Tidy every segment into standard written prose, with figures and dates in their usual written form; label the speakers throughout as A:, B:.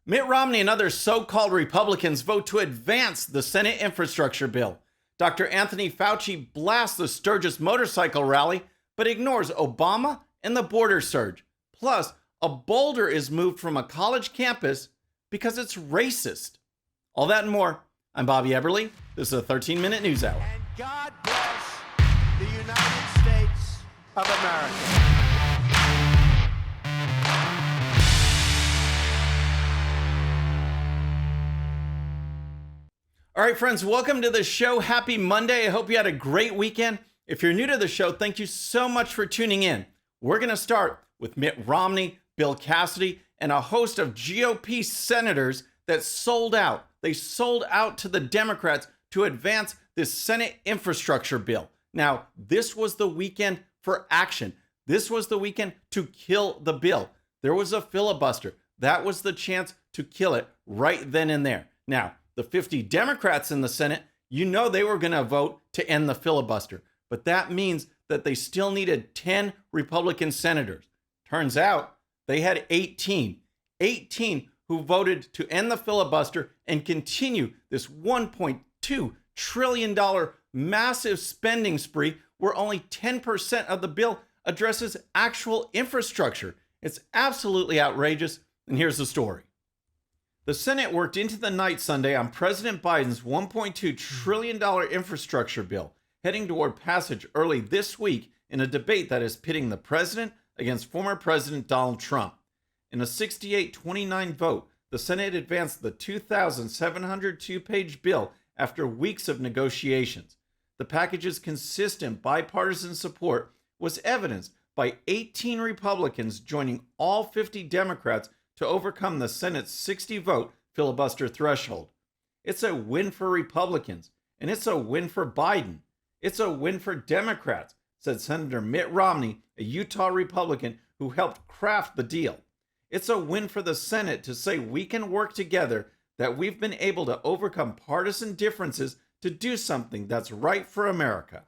A: Mitt Romney and other so-called Republicans vote to advance the Senate infrastructure bill. Dr. Anthony Fauci blasts the Sturgis motorcycle rally, but ignores Obama and the border surge. Plus, a boulder is moved from a college campus because it's racist. All that and more. I'm Bobby Eberle. This is a 13-minute news hour.
B: And God bless the United States of America.
A: All right, friends, welcome to the show. Happy Monday. I hope you had a great weekend. If you're new to the show, thank you so much for tuning in. We're going to start with Mitt Romney, Bill Cassidy, and a host of GOP senators that sold out. They sold out to the Democrats to advance this Senate infrastructure bill. Now, this was the weekend for action. This was the weekend to kill the bill. There was a filibuster. That was the chance to kill it right then and there. Now, the 50 Democrats in the Senate, you know they were going to vote to end the filibuster. But that means that they still needed 10 Republican senators. Turns out they had 18 who voted to end the filibuster and continue this $1.2 trillion massive spending spree where only 10% of the bill addresses actual infrastructure. It's absolutely outrageous. And here's the story. The Senate worked into the night Sunday on President Biden's $1.2 trillion infrastructure bill, heading toward passage early this week in a debate that is pitting the president against former President Donald Trump. In a 68-29 vote, the Senate advanced the 2,702-page bill after weeks of negotiations. The package's consistent bipartisan support was evidenced by 18 Republicans joining all 50 Democrats to overcome the Senate's 60-vote filibuster threshold. It's a win for Republicans, and it's a win for Biden. It's a win for Democrats, said Senator Mitt Romney, a Utah Republican who helped craft the deal. It's a win for the Senate to say we can work together, that we've been able to overcome partisan differences to do something that's right for America.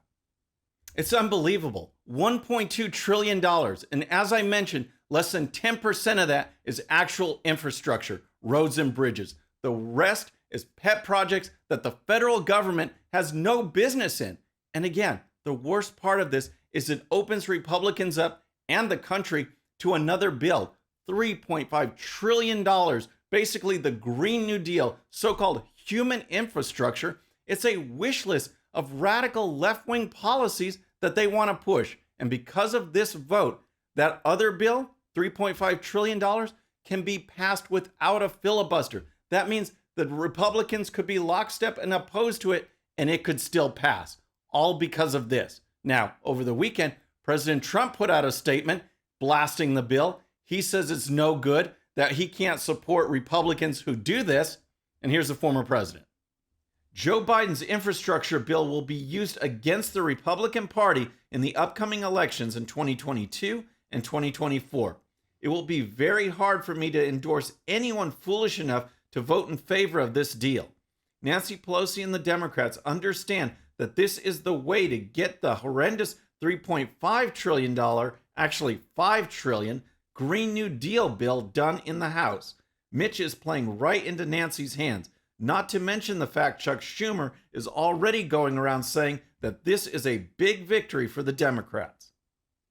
A: It's unbelievable. $1.2 trillion. And as I mentioned, less than 10% of that is actual infrastructure, roads and bridges. The rest is pet projects that the federal government has no business in. And again, the worst part of this is it opens Republicans up and the country to another bill, $3.5 trillion, basically the Green New Deal, so-called human infrastructure. It's a wish list of radical left-wing policies that they want to push. And because of this vote, that other bill, $3.5 trillion, can be passed without a filibuster. That means that Republicans could be lockstep and opposed to it, and it could still pass, all because of this. Now, over the weekend, President Trump put out a statement blasting the bill. He says it's no good, that he can't support Republicans who do this. And here's the former president. Joe Biden's infrastructure bill will be used against the Republican Party in the upcoming elections in 2022 and 2024. It will be very hard for me to endorse anyone foolish enough to vote in favor of this deal. Nancy Pelosi and the Democrats understand that this is the way to get the horrendous $3.5 trillion, actually $5 trillion, Green New Deal bill done in the House. Mitch is playing right into Nancy's hands, not to mention the fact Chuck Schumer is already going around saying that this is a big victory for the Democrats.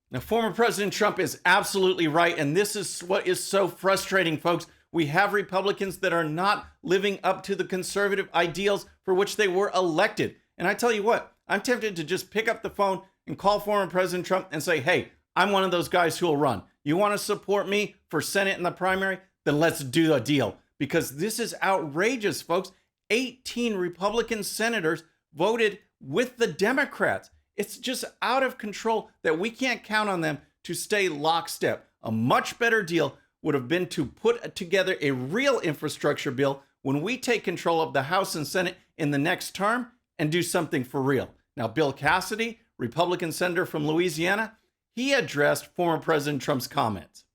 A: Now, former President Trump is absolutely right, and this is what is so frustrating, folks. We have Republicans that are not living up to the conservative ideals for which they were elected. And I tell you what, I'm tempted to just pick up the phone and call former President Trump and say, hey, I'm one of those guys who will run. You want to support me for Senate in the primary? Then let's do a deal. Because this is outrageous, folks. 18 Republican senators voted with the Democrats. It's just out of control that we can't count on them to stay lockstep. A much better deal would have been to put together a real infrastructure bill when we take control of the House and Senate in the next term and do something for real. Now, Bill Cassidy, Republican senator from Louisiana, he addressed former President Trump's comments.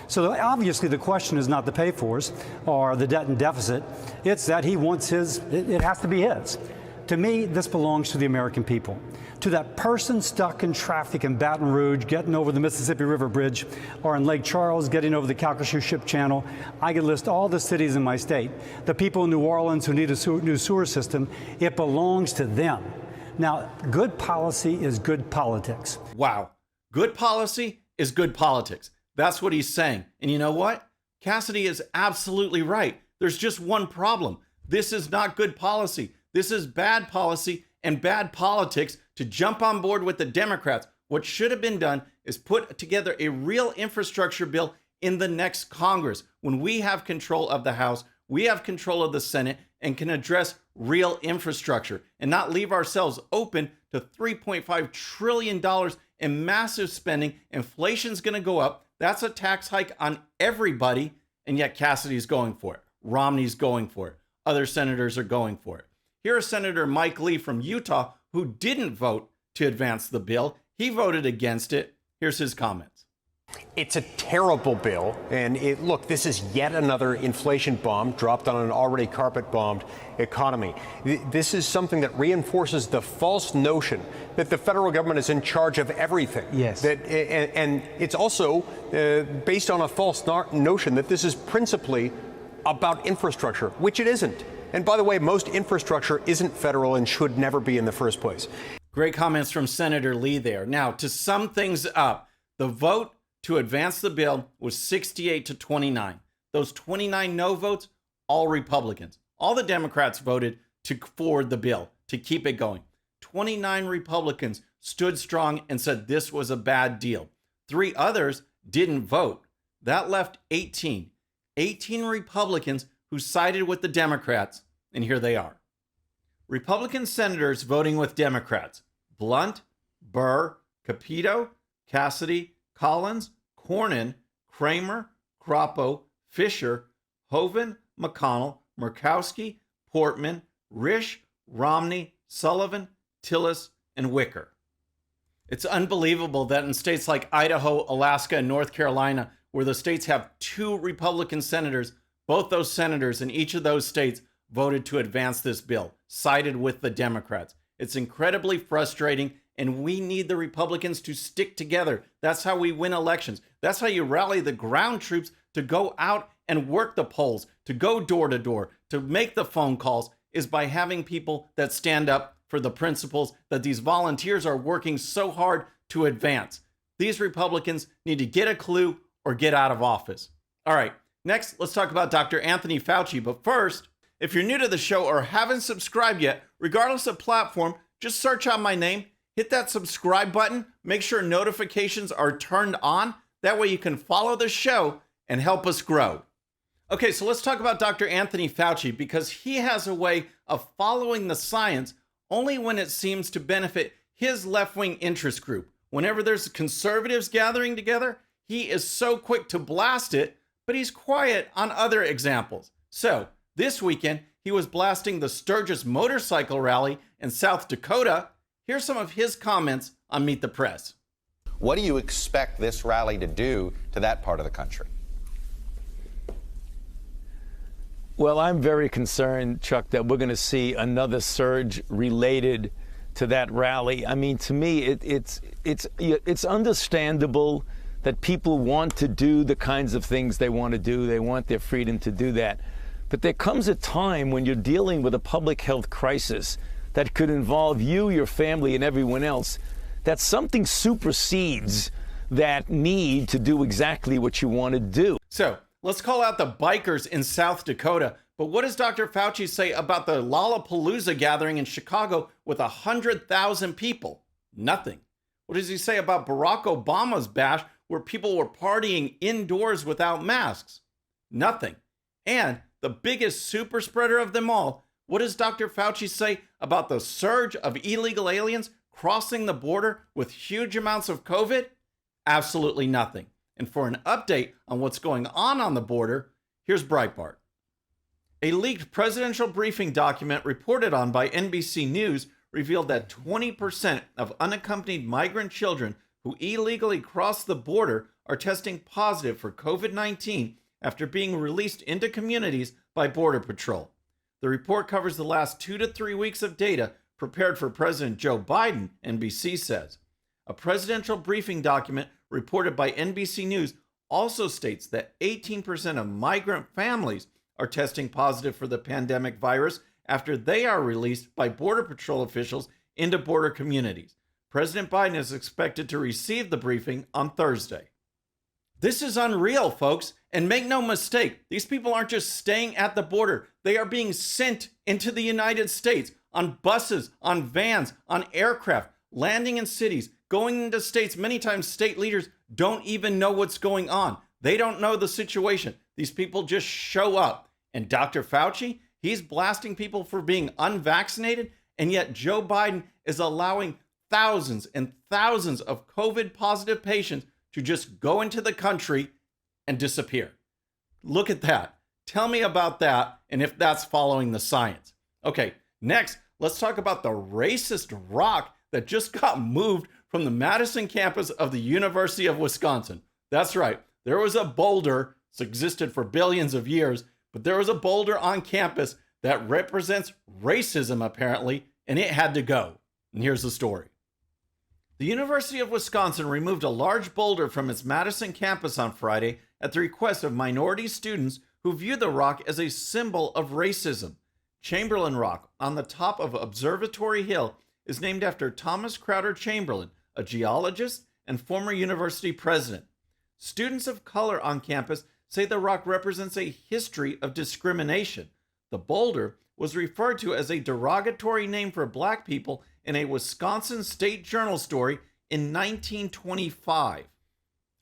C: So obviously the question is not the pay-fors or the debt and deficit. It's that he wants it has to be his. To me, this belongs to the American people. To that person stuck in traffic in Baton Rouge, getting over the Mississippi River Bridge, or in Lake Charles, getting over the Calcasieu Ship Channel, I could list all the cities in my state. The people in New Orleans who need a new sewer system, it belongs to them. Now, good policy is good politics.
A: Wow. Good policy is good politics. That's what he's saying. And you know what? Cassidy is absolutely right. There's just one problem. This is not good policy. This is bad policy and bad politics to jump on board with the Democrats. What should have been done is put together a real infrastructure bill in the next Congress. When we have control of the House, we have control of the Senate and can address real infrastructure and not leave ourselves open to $3.5 trillion in massive spending. Inflation's going to go up. That's a tax hike on everybody. And yet Cassidy's going for it. Romney's going for it. Other senators are going for it. Here's Senator Mike Lee from Utah, who didn't vote to advance the bill. He voted against it. Here's his comments.
D: It's a terrible bill. And look, this is yet another inflation bomb dropped on an already carpet-bombed economy. This is something that reinforces the false notion that the federal government is in charge of everything.
C: Yes.
D: And it's also based on a false notion that this is principally about infrastructure, which it isn't. And by the way, most infrastructure isn't federal and should never be in the first place.
A: Great comments from Senator Lee there. Now, to sum things up, the vote to advance the bill was 68 to 29. Those 29 no votes, all Republicans. All the Democrats voted to forward the bill, to keep it going. 29 Republicans stood strong and said this was a bad deal. 3 others didn't vote. That left 18. 18 Republicans who sided with the Democrats, and here they are. Republican senators voting with Democrats: Blunt, Burr, Capito, Cassidy, Collins, Cornyn, Kramer, Crapo, Fisher, Hoeven, McConnell, Murkowski, Portman, Risch, Romney, Sullivan, Tillis, and Wicker. It's unbelievable that in states like Idaho, Alaska, and North Carolina, where the states have 2 Republican senators, both those senators in each of those states voted to advance this bill, sided with the Democrats. It's incredibly frustrating, and we need the Republicans to stick together. That's how we win elections. That's how you rally the ground troops to go out and work the polls, to go door to door, to make the phone calls, is by having people that stand up for the principles that these volunteers are working so hard to advance. These Republicans need to get a clue or get out of office. All right, next, let's talk about Dr. Anthony Fauci. But first, if you're new to the show or haven't subscribed yet, regardless of platform, just search out my name, hit that subscribe button, make sure notifications are turned on. That way you can follow the show and help us grow. Okay, so let's talk about Dr. Anthony Fauci, because he has a way of following the science only when it seems to benefit his left-wing interest group. Whenever there's conservatives gathering together, he is so quick to blast it, but he's quiet on other examples. So this weekend, he was blasting the Sturgis motorcycle rally in South Dakota. Here's some of his comments on Meet the Press.
E: What do you expect this rally to do to that part of the country?
F: Well, I'm very concerned, Chuck, that we're going to see another surge related to that rally. I mean, to me, it's understandable that people want to do the kinds of things they want to do. They want their freedom to do that. But there comes a time when you're dealing with a public health crisis that could involve you, your family, and everyone else, that something supersedes that need to do exactly what you want to do.
A: So let's call out the bikers in South Dakota. But what does Dr. Fauci say about the Lollapalooza gathering in Chicago with 100,000 people? Nothing. What does he say about Barack Obama's bash where people were partying indoors without masks? Nothing. And the biggest super spreader of them all, what does Dr. Fauci say about the surge of illegal aliens crossing the border with huge amounts of COVID? Absolutely nothing. And for an update on what's going on the border, here's Breitbart. A leaked presidential briefing document reported on by NBC News revealed that 20% of unaccompanied migrant children who illegally cross the border are testing positive for COVID-19 after being released into communities by Border Patrol. The The report covers the last 2 to 3 weeks of data prepared for President Joe Biden, NBC says. A presidential briefing document reported by NBC News also states that 18% of migrant families are testing positive for the pandemic virus after they are released by Border Patrol officials into border communities. President Biden is expected to receive the briefing on Thursday. This is unreal, folks. And make no mistake, these people aren't just staying at the border. They are being sent into the United States on buses, on vans, on aircraft, landing in cities, going into states. Many times state leaders don't even know what's going on. They don't know the situation. These people just show up. And Dr. Fauci, he's blasting people for being unvaccinated. And yet Joe Biden is allowing thousands and thousands of COVID positive patients to just go into the country and disappear. Look at that. Tell me about that and if that's following the science. Okay, next, let's talk about the racist rock that just got moved from the Madison campus of the University of Wisconsin. That's right. There was a boulder, it's existed for billions of years, but there was a boulder on campus that represents racism apparently, and it had to go. And here's the story. The University of Wisconsin removed a large boulder from its Madison campus on Friday at the request of minority students who view the rock as a symbol of racism. Chamberlain Rock on the top of Observatory Hill is named after Thomas Crowder Chamberlain, a geologist and former university president. Students of color on campus say the rock represents a history of discrimination. The boulder was referred to as a derogatory name for black people in a Wisconsin State Journal story in 1925.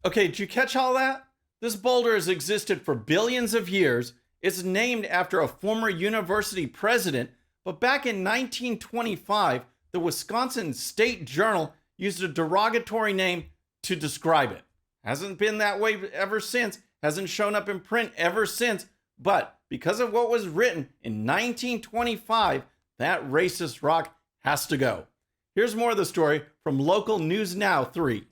A: Okay, did you catch all that? This boulder has existed for billions of years. It's named after a former university president, but back in 1925, the Wisconsin State Journal used a derogatory name to describe it. Hasn't been that way ever since, hasn't shown up in print ever since, but because of what was written in 1925, that racist rock has to go. Here's more of the story from local News Now 3.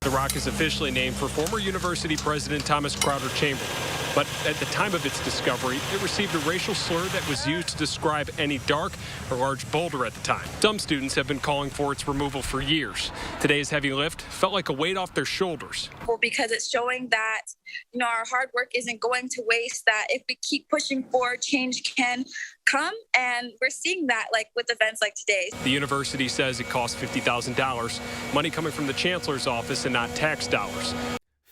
G: The rock is officially named for former university president Thomas Crowder Chamberlain. But at the time of its discovery, it received a racial slur that was used to describe any dark or large boulder at the time. Some students have been calling for its removal for years. Today's heavy lift felt like a weight off their shoulders.
H: Well, because it's showing that, our hard work isn't going to waste, that if we keep pushing forward, change can come. And we're seeing that with events like today's.
G: The university says it cost $50,000, money coming from the chancellor's office and not tax dollars.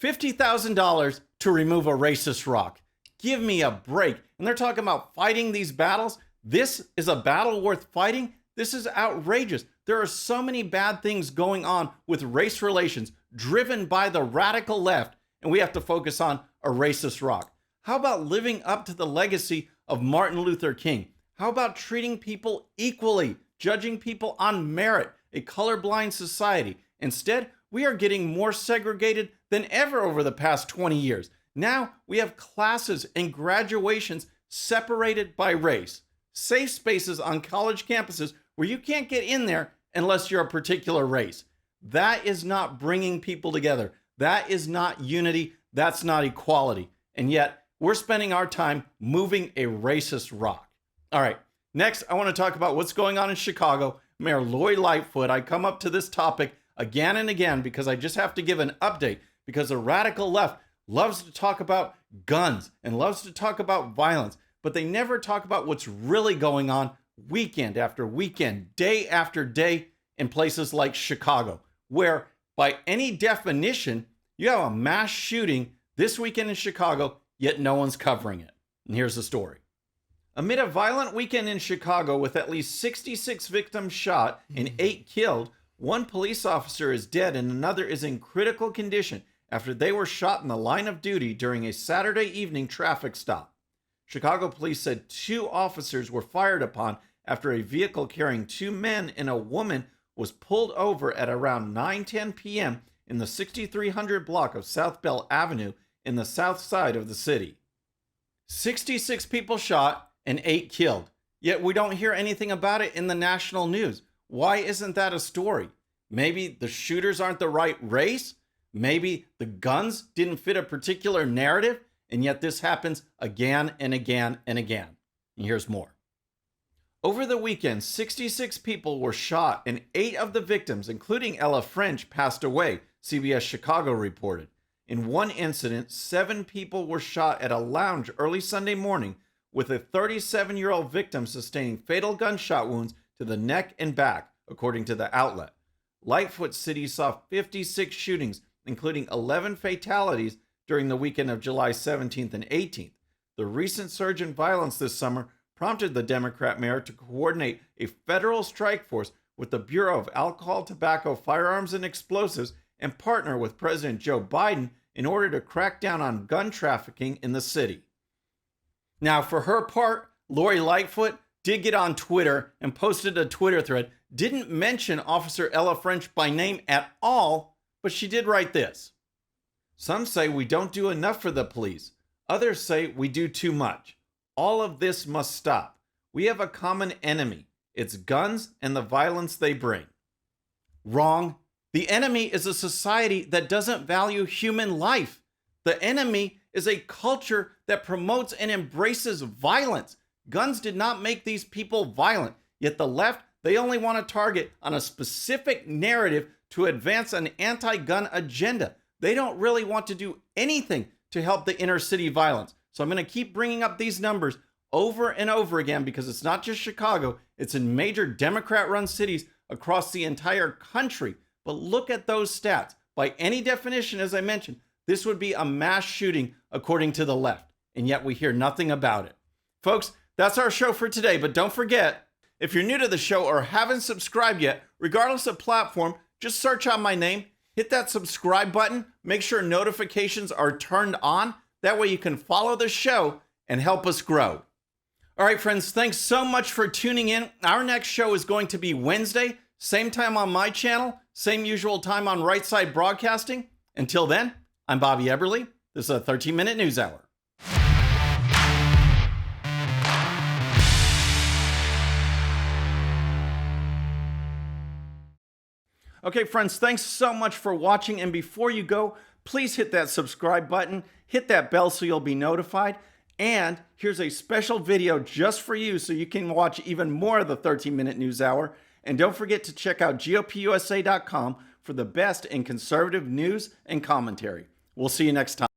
A: $50,000 to remove a racist rock. Give me a break. And they're talking about fighting these battles. This is a battle worth fighting. This is outrageous. There are so many bad things going on with race relations driven by the radical left, and we have to focus on a racist rock. How about living up to the legacy of Martin Luther King? How about treating people equally, judging people on merit, a colorblind society? Instead, we are getting more segregated than ever over the past 20 years. Now we have classes and graduations separated by race. Safe spaces on college campuses where you can't get in there unless you're a particular race. That is not bringing people together. That is not unity. That's not equality. And yet we're spending our time moving a racist rock. All right, next I want to talk about what's going on in Chicago. Mayor Lori Lightfoot, I come up to this topic again and again because I just have to give an update, because the radical left loves to talk about guns and loves to talk about violence, but they never talk about what's really going on weekend after weekend, day after day in places like Chicago, where by any definition, you have a mass shooting this weekend in Chicago, yet no one's covering it. And here's the story. Amid a violent weekend in Chicago with at least 66 victims shot and 8 killed, one police officer is dead and another is in critical condition after they were shot in the line of duty during a Saturday evening traffic stop. Chicago police said 2 officers were fired upon after a vehicle carrying 2 men and a woman was pulled over at around 9:10 p.m. in the 6300 block of South Bell Avenue in the south side of the city. 66 people shot and 8 killed, yet we don't hear anything about it in the national news. Why isn't that a story? Maybe the shooters aren't the right race? Maybe the guns didn't fit a particular narrative, and yet this happens again and again and again. And here's more. Over the weekend, 66 people were shot and 8 of the victims, including Ella French, passed away, CBS Chicago reported. In one incident, 7 people were shot at a lounge early Sunday morning, with a 37-year-old victim sustaining fatal gunshot wounds to the neck and back, according to the outlet. Lightfoot City saw 56 shootings, including 11 fatalities during the weekend of July 17th and 18th. The recent surge in violence this summer prompted the Democrat mayor to coordinate a federal strike force with the Bureau of Alcohol, Tobacco, Firearms, and Explosives and partner with President Joe Biden in order to crack down on gun trafficking in the city. Now, for her part, Lori Lightfoot did get on Twitter and posted a Twitter thread, didn't mention Officer Ella French by name at all, but she did write this. Some say we don't do enough for the police. Others say we do too much. All of this must stop. We have a common enemy. It's guns and the violence they bring. Wrong. The enemy is a society that doesn't value human life. The enemy is a culture that promotes and embraces violence. Guns did not make these people violent, yet the left, they only want to target on a specific narrative to advance an anti-gun agenda. They don't really want to do anything to help the inner city violence. So I'm going to keep bringing up these numbers over and over again because it's not just Chicago, it's in major Democrat-run cities across the entire country. But look at those stats. By any definition, as I mentioned, this would be a mass shooting according to the left, and yet we hear nothing about it. Folks, that's our show for today, but don't forget, if you're new to the show or haven't subscribed yet, regardless of platform, just search out my name, hit that subscribe button, make sure notifications are turned on. That way you can follow the show and help us grow. All right, friends, thanks so much for tuning in. Our next show is going to be Wednesday, same time on my channel, same usual time on Right Side Broadcasting. Until then, I'm Bobby Eberle. This is a 13-minute news hour. Okay, friends, thanks so much for watching. And before you go, please hit that subscribe button, hit that bell so you'll be notified. And here's a special video just for you so you can watch even more of the 13-minute news hour. And don't forget to check out GOPUSA.com for the best in conservative news and commentary. We'll see you next time.